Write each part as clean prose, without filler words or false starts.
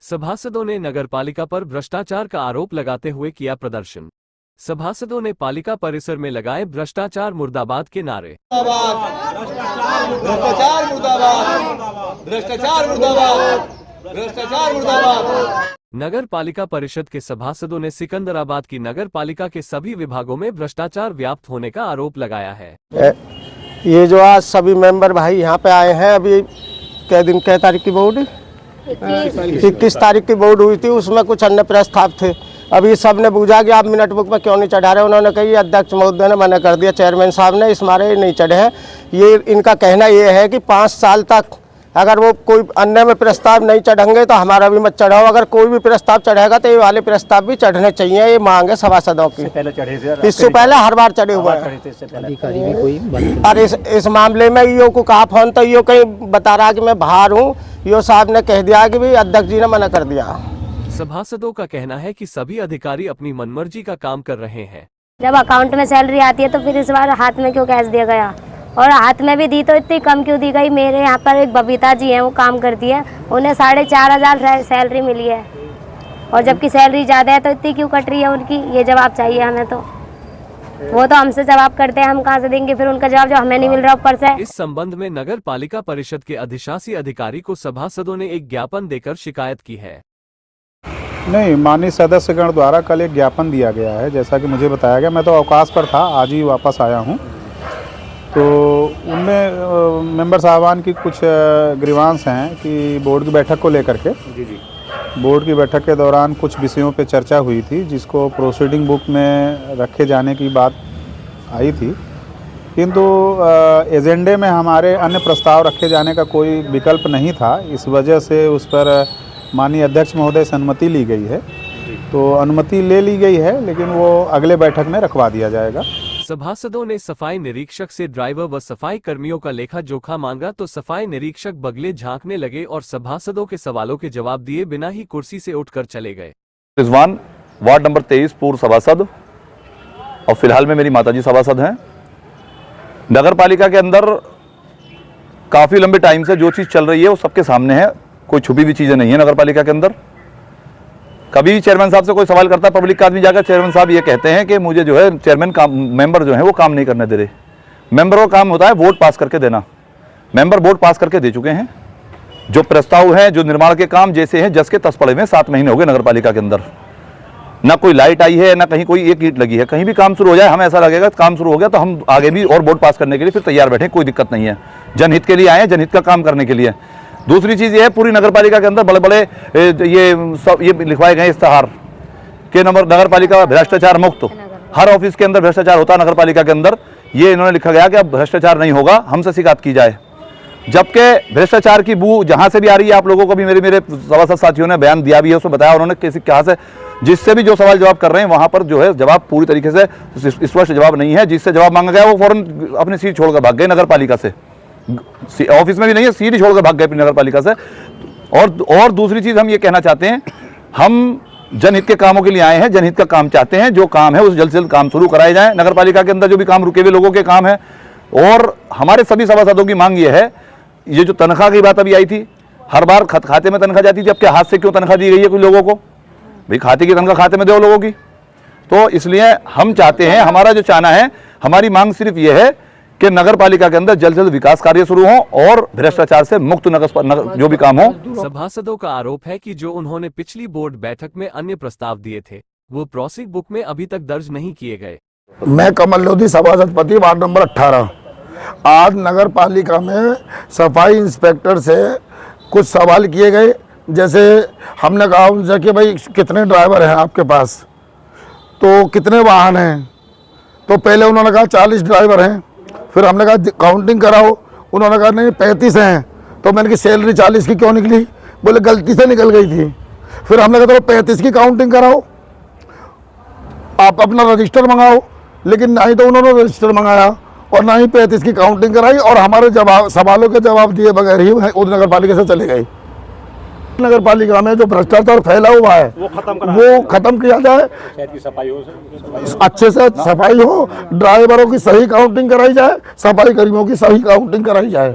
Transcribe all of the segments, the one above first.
सभासदों ने नगरपालिका पर भ्रष्टाचार का आरोप लगाते हुए किया प्रदर्शन। सभासदों ने पालिका परिसर में लगाए भ्रष्टाचार मुर्दाबाद के नारे। भ्रष्टाचार मुर्दाबाद, भ्रष्टाचार मुर्दाबाद, भ्रष्टाचार मुर्दाबाद। नगर पालिका परिषद के सभासदों ने सिकंदराबाद की नगर पालिका के सभी विभागों में भ्रष्टाचार व्याप्त होने का आरोप लगाया है। ये जो आज सभी मेंबर भाई यहाँ पे आए हैं, अभी कै तारीख की बोर्ड 21 तारीख की बोर्ड हुई थी, उसमें कुछ अन्य प्रस्ताव थे। अभी सब ने पूछा कि आप मिनट बुक में क्यों नहीं चढ़ा रहे, उन्होंने कही अध्यक्ष महोदय ने मना कर दिया, चेयरमैन साहब ने, इस मारे नहीं चढ़े हैं। ये इनका कहना ये है कि 5 साल तक अगर वो कोई अन्य में प्रस्ताव नहीं चढ़ेंगे तो हमारा भी मत चढ़ाओ, अगर कोई भी प्रस्ताव चढ़ेगा तो ये वाले प्रस्ताव भी चढ़ने चाहिए। ये मांग है सभासदों की। इससे पहले हर बार चढ़े हुए हैं। और इस मामले में ईओ को कहा फोन, तो ईओ कहीं बता रहा कि मैं बाहर हूँ। ईओ साहब ने कह दिया कि भाई अध्यक्ष जी ने मना कर दिया। सभासदों का कहना है कि सभी अधिकारी अपनी मनमर्जी का काम कर रहे हैं। जब अकाउंट में सैलरी आती है तो फिर इस बार हाथ में क्यों कैश दिया गया, और हाथ में भी दी तो इतनी कम क्यों दी गई। मेरे यहाँ पर एक बबीता जी हैं, वो काम करती है, उन्हें 4,500 सैलरी मिली है, और जबकि सैलरी ज़्यादा है तो इतनी क्यों कट रही है उनकी। ये जवाब चाहिए हमें। तो वो तो हमसे जवाब करते हैं, हम कहाँ से देंगे फिर उनका जवाब जो हमें नहीं मिल रहा ऊपर से। इस संबंध में नगर पालिका परिषद के अधिशासी अधिकारी को सभासदों ने एक ज्ञापन देकर शिकायत की है। नहीं, माननीय सदस्यगण द्वारा कल एक ज्ञापन दिया गया है, जैसा कि मुझे बताया गया। मैं तो अवकाश पर था, आज ही वापस आया हूँ। तो उनमें मेंबर साहबान की कुछ ग्रीवांस हैं कि बोर्ड की बैठक को लेकर के बोर्ड की बैठक के दौरान कुछ विषयों पे चर्चा हुई थी, जिसको प्रोसीडिंग बुक में रखे जाने की बात आई थी, किंतु एजेंडे में हमारे अन्य प्रस्ताव रखे जाने का कोई विकल्प नहीं था। इस वजह से उस पर माननीय अध्यक्ष महोदय से अनुमति ली गई है। तो अनुमति ले ली गई है, लेकिन वो अगले बैठक में रखवा दिया जाएगा। सभासदों ने सफाई निरीक्षक से ड्राइवर व सफाई कर्मियों का लेखा जोखा मांगा तो सफाई निरीक्षक बगले झांकने लगे और सभासदों के सवालों के जवाब दिए बिना ही कुर्सी से उठकर चले गए। रिजवान, वार्ड नंबर 23 पूर्व सभासद, और फिलहाल में मेरी माताजी सभासद हैं। नगर पालिका के अंदर काफ़ी लंबे टाइम से जो चीज़ चल रही है वो सबके सामने है, कोई छुपी हुई चीज़ें नहीं है नगर पालिका के अंदर। कभी चेयरमैन साहब से कोई सवाल करता है, पब्लिक का आदमी जाकर चेयरमैन साहब ये कहते हैं कि मुझे जो है चेयरमैन का मेंबर जो है वो काम नहीं करने दे रहे। मेंबर का काम होता है वोट पास करके देना। मेंबर वोट पास करके दे चुके हैं। जो प्रस्ताव हैं, जो निर्माण के काम जैसे हैं, जस के तस पड़े हुए 7 महीने हो गए नगर पालिका के अंदर। ना कोई लाइट आई है, ना कहीं कोई एक ईंट लगी है। कहीं भी काम शुरू हो जाए, हमें ऐसा लगेगा काम शुरू हो गया तो हम आगे भी और वोट पास करने के लिए फिर तैयार बैठे, कोई दिक्कत नहीं है। जनहित के लिए आए हैं, जनहित का काम करने के लिए। दूसरी चीज़ ये है, पूरी नगर पालिका के अंदर बड़े बड़े ये लिखवाए गए इश्तेहार के नगर पालिका भ्रष्टाचार मुक्त। हर ऑफिस के अंदर भ्रष्टाचार होता है नगर पालिका के अंदर। ये इन्होंने लिखा गया कि अब भ्रष्टाचार नहीं होगा, हमसे शिकायत की जाए। जबकि भ्रष्टाचार की बू जहां से भी आ रही है, आप लोगों को भी मेरे सभासद साथियों ने बयान दिया भी है, उसमें बताया उन्होंने किसी कहाँ से, जिससे भी जो सवाल जवाब कर रहे हैं वहां पर जो है जवाब पूरी तरीके से स्पष्ट जवाब नहीं है। जिससे जवाब मांगा गया वो फौरन अपनी सीट छोड़कर भाग गए नगर पालिका से। ऑफिस में भी नहीं है, सीट ही छोड़कर भाग गए अपनी नगर पालिका से। और दूसरी चीज हम ये कहना चाहते हैं, हम जनहित के कामों के लिए आए हैं, जनहित का काम चाहते हैं। जो काम है उस जल्द से जल्द काम शुरू कराए जाए नगर पालिका के अंदर, जो भी काम रुके हुए लोगों के काम है। और हमारे सभी सभासदों की मांग ये है, ये जो तनख्वाह की बात अभी आई थी, हर बार खाते में तनख्वाह जाती थी, अब क्या हाथ से क्यों तनख्वाह दी गई है कुछ लोगों को? भाई खाते की तनख्वाह खाते में दो लोगों की। तो इसलिए हम चाहते हैं, हमारा जो चाहना है, हमारी मांग सिर्फ ये है कि नगर पालिका के अंदर जल्द से जल्द विकास कार्य शुरू हो और भ्रष्टाचार से मुक्त नगर जो भी काम हो। सभासदों का आरोप है कि जो उन्होंने पिछली बोर्ड बैठक में अन्य प्रस्ताव दिए थे वो प्रोसीडिंग बुक में अभी तक दर्ज नहीं किए गए। मैं कमल लोधी, सभासद पति, वार्ड नंबर 18। आज नगर पालिका में सफाई इंस्पेक्टर से कुछ सवाल किए गए। जैसे हमने कहा उनसे कि भाई कितने ड्राइवर हैं आपके पास, तो कितने वाहन हैं, तो पहले उन्होंने कहा 40 ड्राइवर हैं। फिर हमने कहा काउंटिंग कराओ, उन्होंने कहा नहीं 35 हैं। तो मैंने कहा सैलरी 40 की क्यों निकली? बोले गलती से निकल गई थी। फिर हमने कहा तो 35 की काउंटिंग कराओ, आप अपना रजिस्टर मंगाओ। लेकिन ना ही तो उन्होंने रजिस्टर मंगाया और ना ही 35 की काउंटिंग कराई, और हमारे सवालों के जवाब दिए बगैर ही नगर पालिका से चले गए। नगर पालिका में जो भ्रष्टाचार फैला हुआ है वो खत्म किया जाए, अच्छे से सफाई हो, ड्राइवरों की सही काउंटिंग कराई जाए, सफाई कर्मियों की सही काउंटिंग कराई जाए।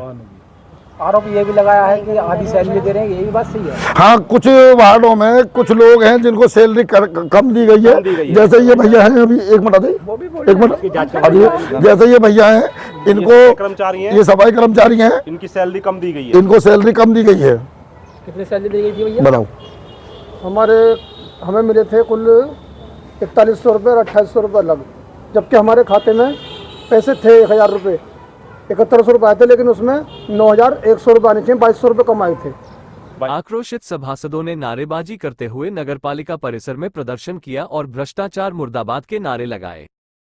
आरोप ये भी लगाया है कि आधी सैलरी दे रहे हैं, ये भी बात सही है। हाँ, कुछ वार्डों में कुछ लोग हैं जिनको सैलरी कम दी गई है, जैसे ये भैया हैं, अभी एक मिनट एक मिनट, अभी जैसे ये भैया हैं, इनको कर्मचारी हैं, ये सफाई कर्मचारी हैं, इनकी सैलरी कम दी गई है। इनको सैलरी कम दी गई है। कितनी सैलरी दी गई थी भैया? बताओ। हमें मिले थे कुल 4100 रुपये और 2800 रुपये अलग, जबकि हमारे खाते में पैसे थे 1000 रुपये, 7100 रुपये आए थे, लेकिन उसमें 9100 रुपये आने चाहिए, 2200 रुपये कम आए थे। आक्रोशित सभासदों ने नारेबाजी करते हुए नगरपालिका परिसर में प्रदर्शन किया और भ्रष्टाचार मुर्दाबाद के नारे लगाए।